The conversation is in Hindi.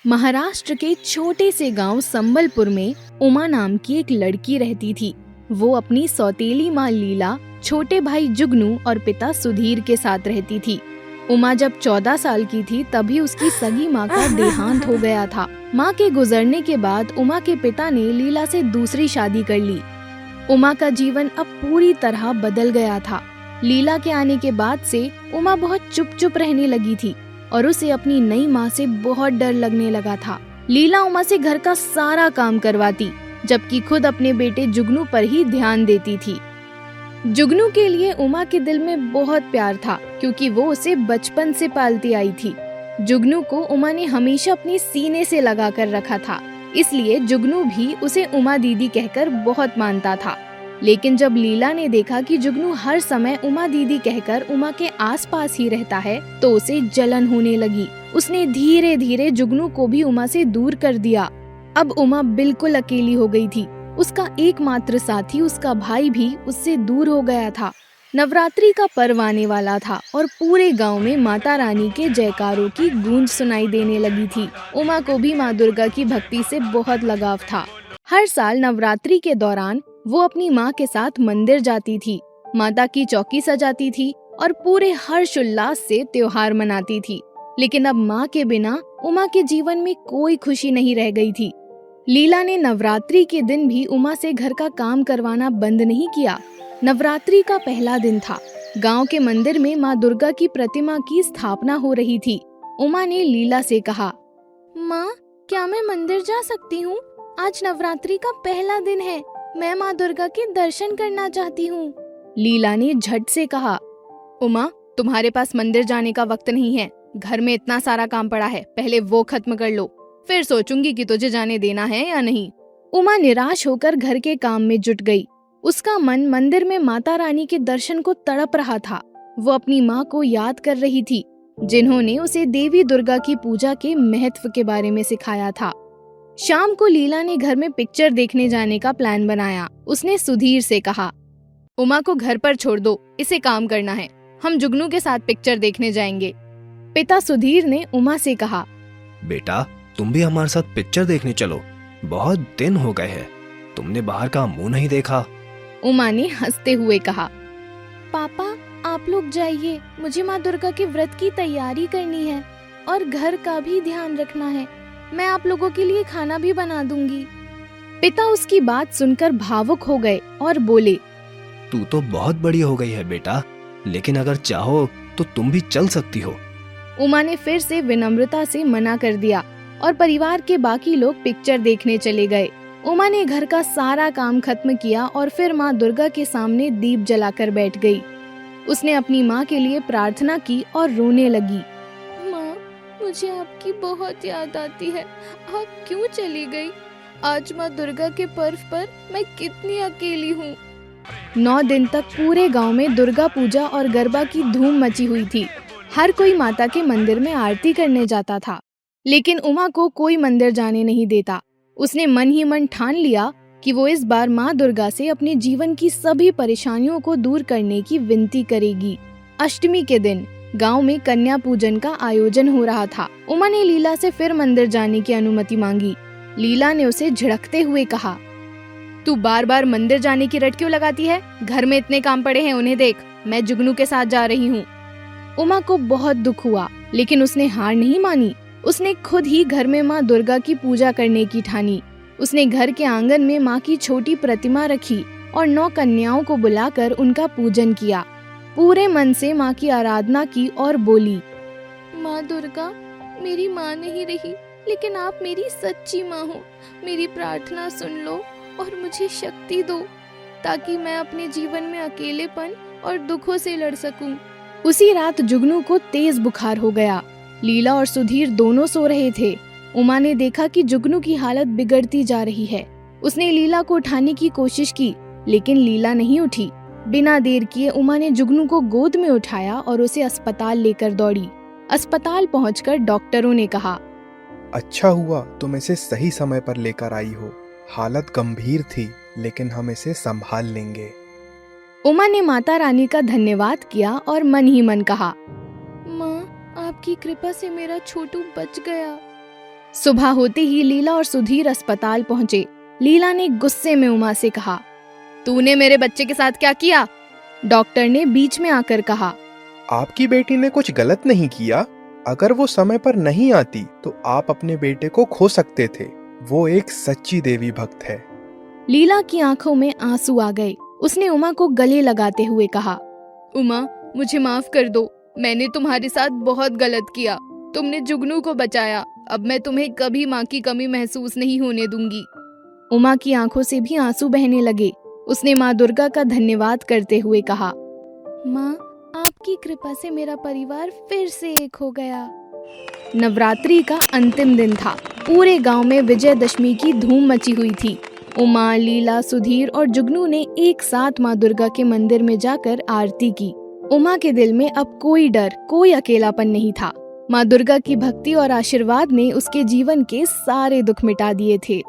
महाराष्ट्र के छोटे से गांव संबलपुर में उमा नाम की एक लड़की रहती थी। वो अपनी सौतेली माँ लीला, छोटे भाई जुगनू और पिता सुधीर के साथ रहती थी। उमा जब 14 साल की थी तभी उसकी सगी माँ का देहांत हो गया था। माँ के गुजरने के बाद उमा के पिता ने लीला से दूसरी शादी कर ली। उमा का जीवन अब पूरी तरह बदल गया था। लीला के आने के बाद से उमा बहुत चुप चुप रहने लगी थी और उसे अपनी नई माँ से बहुत डर लगने लगा था। लीला उमा से घर का सारा काम करवाती, जबकि खुद अपने बेटे जुगनू पर ही ध्यान देती थी। जुगनू के लिए उमा के दिल में बहुत प्यार था, क्योंकि वो उसे बचपन से पालती आई थी। जुगनू को उमा ने हमेशा अपने सीने से लगा कर रखा था, इसलिए जुगनू भी उसे उमा दीदी कहकर बहुत मानता था। लेकिन जब लीला ने देखा कि जुगनू हर समय उमा दीदी कहकर उमा के आसपास ही रहता है, तो उसे जलन होने लगी। उसने धीरे धीरे जुगनू को भी उमा से दूर कर दिया। अब उमा बिल्कुल अकेली हो गई थी। उसका एकमात्र साथी, उसका भाई भी उससे दूर हो गया था। नवरात्रि का पर्व आने वाला था और पूरे गांव में माता रानी के जयकारों की गूंज सुनाई देने लगी थी। उमा को भी माँ दुर्गा की भक्ति से बहुत लगाव था। हर साल नवरात्रि के दौरान वो अपनी माँ के साथ मंदिर जाती थी, माता की चौकी सजाती थी और पूरे हर्षोल्लास से त्योहार मनाती थी। लेकिन अब माँ के बिना उमा के जीवन में कोई खुशी नहीं रह गई थी। लीला ने नवरात्रि के दिन भी उमा से घर का काम करवाना बंद नहीं किया। नवरात्रि का पहला दिन था। गांव के मंदिर में माँ दुर्गा की प्रतिमा की स्थापना हो रही थी। उमा ने लीला से कहा, माँ, क्या मैं मंदिर जा सकती हूँ? आज नवरात्रि का पहला दिन है। मैं माँ दुर्गा के दर्शन करना चाहती हूँ। लीला ने झट से कहा, उमा, तुम्हारे पास मंदिर जाने का वक्त नहीं है। घर में इतना सारा काम पड़ा है, पहले वो खत्म कर लो, फिर सोचूंगी कि तुझे जाने देना है या नहीं। उमा निराश होकर घर के काम में जुट गई। उसका मन मंदिर में माता रानी के दर्शन को तड़प रहा था। वो अपनी माँ को याद कर रही थी, जिन्होंने उसे देवी दुर्गा की पूजा के महत्व के बारे में सिखाया था। शाम को लीला ने घर में पिक्चर देखने जाने का प्लान बनाया। उसने सुधीर से कहा, उमा को घर पर छोड़ दो, इसे काम करना है। हम जुगनू के साथ पिक्चर देखने जाएंगे। पिता सुधीर ने उमा से कहा, बेटा, तुम भी हमारे साथ पिक्चर देखने चलो। बहुत दिन हो गए हैं, तुमने बाहर का मुंह नहीं देखा। उमा ने हंसते हुए कहा, पापा, आप लोग जाइए, मुझे माँ दुर्गा के व्रत की तैयारी करनी है और घर का भी ध्यान रखना है। मैं आप लोगों के लिए खाना भी बना दूंगी। पिता उसकी बात सुनकर भावुक हो गए और बोले, तू तो बहुत बड़ी हो गई है बेटा, लेकिन अगर चाहो तो तुम भी चल सकती हो। उमा ने फिर से विनम्रता से मना कर दिया और परिवार के बाकी लोग पिक्चर देखने चले गए। उमा ने घर का सारा काम खत्म किया और फिर माँ दुर्गा के सामने दीप जलाकर बैठ गई। उसने अपनी माँ के लिए प्रार्थना की और रोने लगी। माँ, मुझे आपकी बहुत याद आती है। आप क्यों चली गई? आज माँ दुर्गा के पर्व पर मैं कितनी अकेली हूँ। 9 दिन तक पूरे गांव में दुर्गा पूजा और गरबा की धूम मची हुई थी। हर कोई माता के मंदिर में आरती करने जाता था, लेकिन उमा को कोई मंदिर जाने नहीं देता। उसने मन ही मन ठान लिया कि वो इस बार माँ दुर्गा से अपने जीवन की सभी परेशानियों को दूर करने की विनती करेगी। अष्टमी के दिन गांव में कन्या पूजन का आयोजन हो रहा था। उमा ने लीला से फिर मंदिर जाने की अनुमति मांगी। लीला ने उसे झिड़कते हुए कहा, तू बार बार मंदिर जाने की रट क्यों लगाती है? घर में इतने काम पड़े हैं, उन्हें देख। मैं जुगनू के साथ जा रही हूँ। उमा को बहुत दुख हुआ, लेकिन उसने हार नहीं मानी। उसने खुद ही घर में माँ दुर्गा की पूजा करने की ठानी। उसने घर के आंगन में माँ की छोटी प्रतिमा रखी और 9 कन्याओं को बुलाकर उनका पूजन किया। पूरे मन से माँ की आराधना की और बोली, माँ दुर्गा, मेरी माँ नहीं रही, लेकिन आप मेरी सच्ची माँ हो। मेरी प्रार्थना सुन लो और मुझे शक्ति दो, ताकि मैं अपने जीवन में अकेलेपन और दुखों से लड़ सकूं। उसी रात जुगनू को तेज बुखार हो गया। लीला और सुधीर दोनों सो रहे थे। उमा ने देखा कि जुगनू की हालत बिगड़ती जा रही है। उसने लीला को उठाने की कोशिश की, लेकिन लीला नहीं उठी। बिना देर किए उमा ने जुगनू को गोद में उठाया और उसे अस्पताल लेकर दौड़ी। अस्पताल पहुंचकर डॉक्टरों ने कहा, अच्छा हुआ तुम इसे सही समय पर लेकर आई हो। हालत गंभीर थी, लेकिन हम इसे संभाल लेंगे। उमा ने माता रानी का धन्यवाद किया और मन ही मन कहा, माँ, आपकी कृपा से मेरा छोटू बच गया। सुबह होते ही लीला और सुधीर अस्पताल पहुंचे। लीला ने गुस्से में उमा से कहा, तूने मेरे बच्चे के साथ क्या किया? डॉक्टर ने बीच में आकर कहा, आपकी बेटी ने कुछ गलत नहीं किया। अगर वो समय पर नहीं आती तो आप अपने बेटे को खो सकते थे। वो एक सच्ची देवी भक्त है। लीला की आंखों में आंसू आ गए। उसने उमा को गले लगाते हुए कहा, उमा, मुझे माफ कर दो। मैंने तुम्हारे साथ बहुत गलत किया। तुमने जुगनू को बचाया। अब मैं तुम्हें कभी माँ की कमी महसूस नहीं होने दूंगी। उमा की आंखों से भी आंसू बहने लगे। उसने माँ दुर्गा का धन्यवाद करते हुए कहा, माँ, आपकी कृपा से मेरा परिवार फिर से एक हो गया। नवरात्रि का अंतिम दिन था। पूरे गांव में विजयदशमी की धूम मची हुई थी। उमा, लीला, सुधीर और जुगनू ने एक साथ माँ दुर्गा के मंदिर में जाकर आरती की। उमा के दिल में अब कोई डर, कोई अकेलापन नहीं था। माँ दुर्गा की भक्ति और आशीर्वाद ने उसके जीवन के सारे दुख मिटा दिए थे।